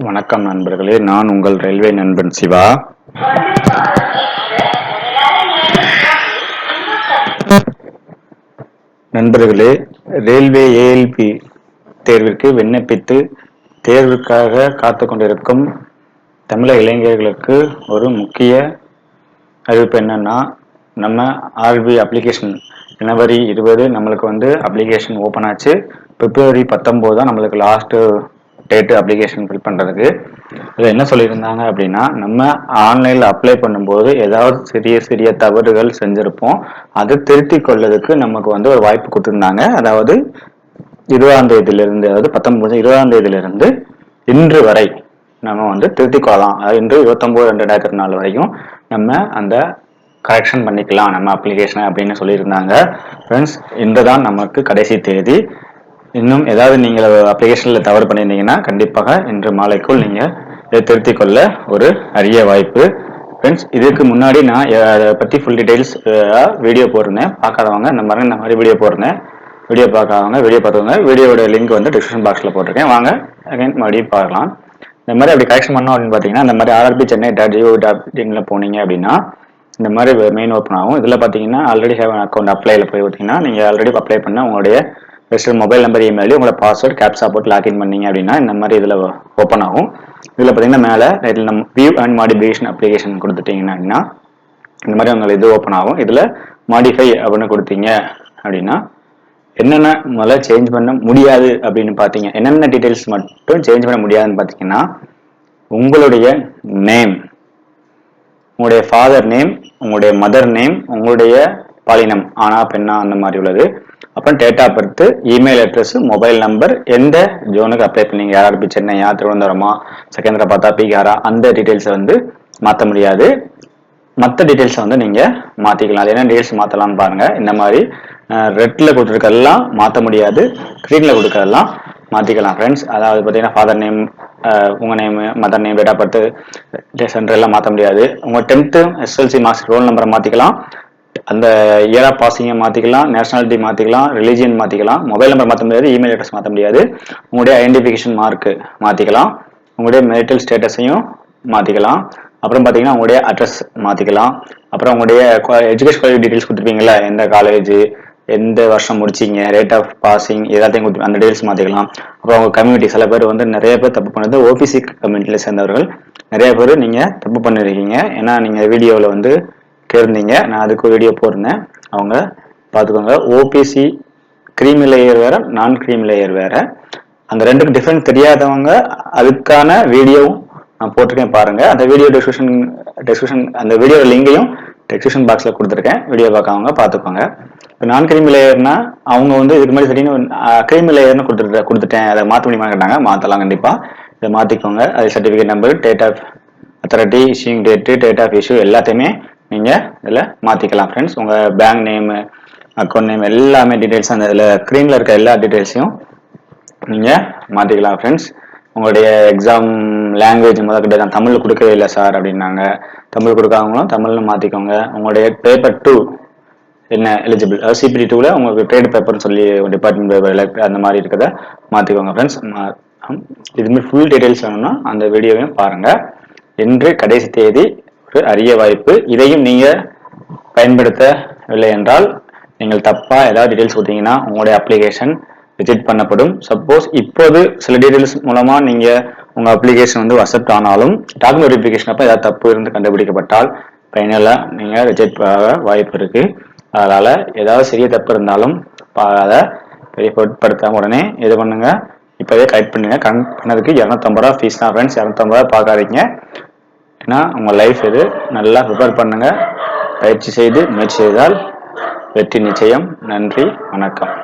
வணக்கம் நண்பர்களே, நான் உங்கள் ரயில்வே நண்பன் சிவா. நண்பர்களே, ரயில்வே ஏஎல்பி தேர்விற்கு விண்ணப்பித்து தேர்வுக்காக காத்து கொண்டிருக்கும் தமிழக இளைஞர்களுக்கு ஒரு முக்கிய அறிவிப்பு என்னன்னா, நம்ம ஆர்பி அப்ளிகேஷன் ஜனவரி 20 நம்மளுக்கு அப்ளிகேஷன் ஓப்பன் ஆச்சு. பிப்ரவரி 19 தான் நம்மளுக்கு லாஸ்ட் டேட்டு அப்ளிகேஷன் ஃபில் பண்ணுறதுக்கு. இதில் என்ன சொல்லியிருந்தாங்க அப்படின்னா, நம்ம ஆன்லைனில் அப்ளை பண்ணும்போது ஏதாவது சிறிய சிறிய தவறுகள் செஞ்சுருப்போம். அதை திருத்திக் கொள்ளதுக்கு நமக்கு ஒரு வாய்ப்பு கொடுத்துருந்தாங்க. அதாவது 20ஆம் தேதியிலிருந்து, அதாவது 20ஆம் தேதியிலிருந்து இன்று வரை நம்ம திருத்திக் கொள்ளலாம். இன்று 29/2/2024 வரைக்கும் நம்ம அந்த கரெக்ஷன் பண்ணிக்கலாம் நம்ம அப்ளிகேஷன் அப்படின்னு சொல்லியிருந்தாங்க. ஃப்ரெண்ட்ஸ், இன்று தான் நமக்கு கடைசி தேதி. இன்னும் ஏதாவது நீங்கள் அப்ளிகேஷனில் தவறு பண்ணியிருந்தீங்கன்னா கண்டிப்பாக இன்று மாலைக்குள் நீங்கள் இதை திருத்திக் கொள்ள ஒரு அரிய வாய்ப்பு. ஃப்ரெண்ட்ஸ், இதுக்கு முன்னாடி நான் அதை பற்றி ஃபுல் டீட்டெயில்ஸ் வீடியோ போட்டிருந்தேன். பார்க்காதவங்க இந்த மாதிரி வீடியோ போட்டிருந்தேன். வீடியோ பார்க்காதவங்க வீடியோ பார்த்தவங்க வீடியோட லிங்க் டிஸ்கிரிப்ஷன் பாக்ஸில் போட்டிருக்கேன். வாங்க அகைன் மறுபடியும் பார்க்கலாம். இந்த மாதிரி அப்படி கரெக்ஷன் பண்ணோம் அப்படின்னு பார்த்தீங்கன்னா, இந்த மாதிரி rrbchennai.gov.in போனீங்க அப்படின்னா இந்த மாதிரி மெயின் ஓப்பன் ஆகும். இதில் பார்த்தீங்கன்னா ஆல்ரெடி ஹேவ் அக்கௌண்ட் அப்ளைல போய் பார்த்தீங்கன்னா, நீங்கள் ஆல்ரெடி அப்ளை பண்ண உங்களுடைய ரெஜிஸ்டர் மொபைல் நம்பர், இமெயில், உங்களோட பாஸ்வேர்ட் கேப்சா போட்டு லாக்இன் பண்ணீங்க அப்படின்னா இந்த மாதிரி இதில் ஓப்பன் ஆகும். இதில் பார்த்தீங்கன்னா மேலே நம்ம வியூ அண்ட் மாடிஃபிகேஷன் அப்ளிகேஷன் கொடுத்துட்டீங்கன்னா அப்படின்னா இந்த மாதிரி உங்களுக்கு இது ஓப்பன் ஆகும். இதில் மாடிஃபை அப்படின்னு கொடுத்தீங்க அப்படின்னா என்னென்ன முதல்ல சேஞ்ச் பண்ண முடியாது அப்படின்னு பார்த்தீங்க, என்னென்ன டீட்டெயில்ஸ் மட்டும் சேஞ்ச் பண்ண முடியாதுன்னு பார்த்தீங்கன்னா, உங்களுடைய நேம், உங்களுடைய ஃபாதர் நேம், உங்களுடைய மதர் நேம், உங்களுடைய பாலினம் ஆனா பெண்ணா அந்த மாதிரி உள்ளது. அப்புறம் date of birth, email address, mobile number, எந்த ஜோனுக்கு அப்ளை பண்ணீங்க, ஆர்ஆர்பி சென்னையா, திருவனந்தபுரமா, செகந்திராபாத்தா, பீகாரா, அந்த டீட்டெயில்ஸை மாற்ற முடியாது. மற்ற டீட்டெயில்ஸை நீங்கள் மாற்றிக்கலாம். அது என்ன டீட்டெயில்ஸ் மாற்றலாம்னு பாருங்கள். இந்த மாதிரி ரெட்டில் கொடுத்துருக்கெல்லாம் மாற்ற முடியாது, க்ரீனில் கொடுக்கறதெல்லாம் மாற்றிக்கலாம் ஃப்ரெண்ட்ஸ். அதாவது பார்த்தீங்கன்னா ஃபாதர் நேம், உங்கள் name, mother name, date of birth, centre எல்லாம் மாற்ற முடியாது. உங்கள் 10th SLC மார்க்ஸ் ரோல் நம்பரை மாற்றிக்கலாம், அந்த இயர் ஆஃப் பாசிங்கை மாற்றிக்கலாம், நேஷனாலிட்டி மாற்றிக்கலாம், ரிலீஜியன் மாற்றிக்கலாம். மொபைல் நம்பர் மாற்ற முடியாது, இமெயில் அட்ரஸ் மாற்ற முடியாது. உங்களுடைய ஐடென்டிஃபிகேஷன் மார்க்கு மாற்றிக்கலாம், உங்களுடைய மேரிட்டல் ஸ்டேட்டஸையும் மாற்றிக்கலாம். அப்புறம் பார்த்தீங்கன்னா உங்களுடைய அட்ரஸ் மாற்றிக்கலாம். அப்புறம் உங்களுடைய எஜுகேஷன் குவாலிஃபை டீட்டெயில்ஸ் கொடுத்துருப்பீங்களா, எந்த காலேஜ், எந்த வருஷம் முடிச்சிங்க, ரேட் ஆஃப் பாசிங், எல்லாத்தையும் கொடுத்து அந்த டீட்டெயில்ஸ் மாற்றிக்கலாம். அப்புறம் உங்கள் கம்யூனிட்டி, சில பேர் நிறைய பேர் தப்பு பண்ணது ஓபிசி கம்யூனிட்டியில் சேர்ந்தவர்கள் நிறைய பேர் நீங்கள் தப்பு பண்ணியிருக்கீங்க. ஏன்னா நீங்கள் வீடியோவில் கேட்டிருந்தீங்க, நான் அதுக்கு வீடியோ போட்டிருந்தேன், அவங்க பார்த்துக்கோங்க. ஓபிசி கிரீமி லேயர் வேற, நான் கிரீமி லேயர் வேற, அந்த ரெண்டுக்கும் டிஃப்ரெண்ட் தெரியாதவங்க அதுக்கான வீடியோவும் நான் போட்டிருக்கேன் பாருங்க. அந்த வீடியோ டிஸ்கிரிப்ஷன் அந்த வீடியோ லிங்கையும் டிஸ்கிரிப்ஷன் பாக்ஸில் கொடுத்துருக்கேன், வீடியோ பார்க்கவங்க பார்த்துக்கோங்க. இப்போ நான் கிரீமி லேயர்னா அவங்க இதுக்கு மாதிரி சரின்னு கிரீமி லேயர்னு கொடுத்துட்டேன், அதை மாற்ற முடியுமா கேட்டாங்க. மாற்றலாம், கண்டிப்பாக இதை மாற்றிக்கோங்க. அது certificate number, date of authority, issuing date, date of issue எல்லாத்தையுமே நீங்கள் இதில் மாற்றிக்கலாம் ஃப்ரெண்ட்ஸ். உங்கள் பேங்க் நேமு, அக்கௌண்ட் நேம் எல்லாமே டீட்டெயில்ஸ் அந்த இதில் ஸ்க்ரீனில் இருக்க எல்லா டீட்டெயில்ஸையும் நீங்கள் மாற்றிக்கலாம் ஃப்ரெண்ட்ஸ். உங்களுடைய எக்ஸாம் லாங்குவேஜ் முதல்கிட்ட தான் தமிழ் கொடுக்கவே இல்லை சார் அப்படின்னாங்க. தமிழ் கொடுக்காதவங்களும் தமிழ்னு மாற்றிக்கோங்க. உங்களுடைய பேப்பர் 2 என்ன எலிஜிபிள், சிபிடி 2ல் உங்களுக்கு ட்ரேட் பேப்பர்னு சொல்லி டிபார்ட்மெண்ட் பேப்பர் அந்த மாதிரி இருக்கிறத மாற்றிக்கோங்க ஃப்ரெண்ட்ஸ். இதுமாதிரி ஃபுல் டீட்டெயில்ஸ் வேணும்னா அந்த வீடியோவையும் பாருங்கள். இன்று கடைசி தேதி, ஒரு அரிய வாய்ப்பு. இதையும் நீங்கள் பயன்படுத்தவில்லை என்றால், நீங்கள் தப்பாக ஏதாவது டீட்டெயில்ஸ் கொடுத்தீங்கன்னா உங்களுடைய அப்ளிகேஷன் ரிஜெக்ட் பண்ணப்படும். சப்போஸ் இப்போது சில டீட்டெயில்ஸ் மூலமாக நீங்கள் உங்கள் அப்ளிகேஷன் அக்செப்ட் ஆனாலும் டாக்குமெண்ட் வெரிஃபிகேஷன் அப்போ ஏதாவது தப்பு இருந்து கண்டுபிடிக்கப்பட்டால் ஃபைனலாக நீங்கள் ரிஜெக்ட் ஆக வாய்ப்பு இருக்குது. அதனால் ஏதாவது சிறிய தப்பு இருந்தாலும் அதை பொருட்படுத்தாம உடனே இது பண்ணுங்க, இப்போவே கரெக்ட் பண்ணுங்க. கரெக்ட் பண்ணதுக்கு 250 ரூபா ஃபீஸ் தான் ஃப்ரெண்ட்ஸ். 250 ரூபா பார்க்காதீங்க. ஏன்னா உங்கள் லைஃப் இது. நல்லா ப்ரிப்பேர் பண்ணுங்க, பயிற்சி செய்து முயற்சி செய்தால் வெற்றி நிச்சயம். நன்றி, வணக்கம்.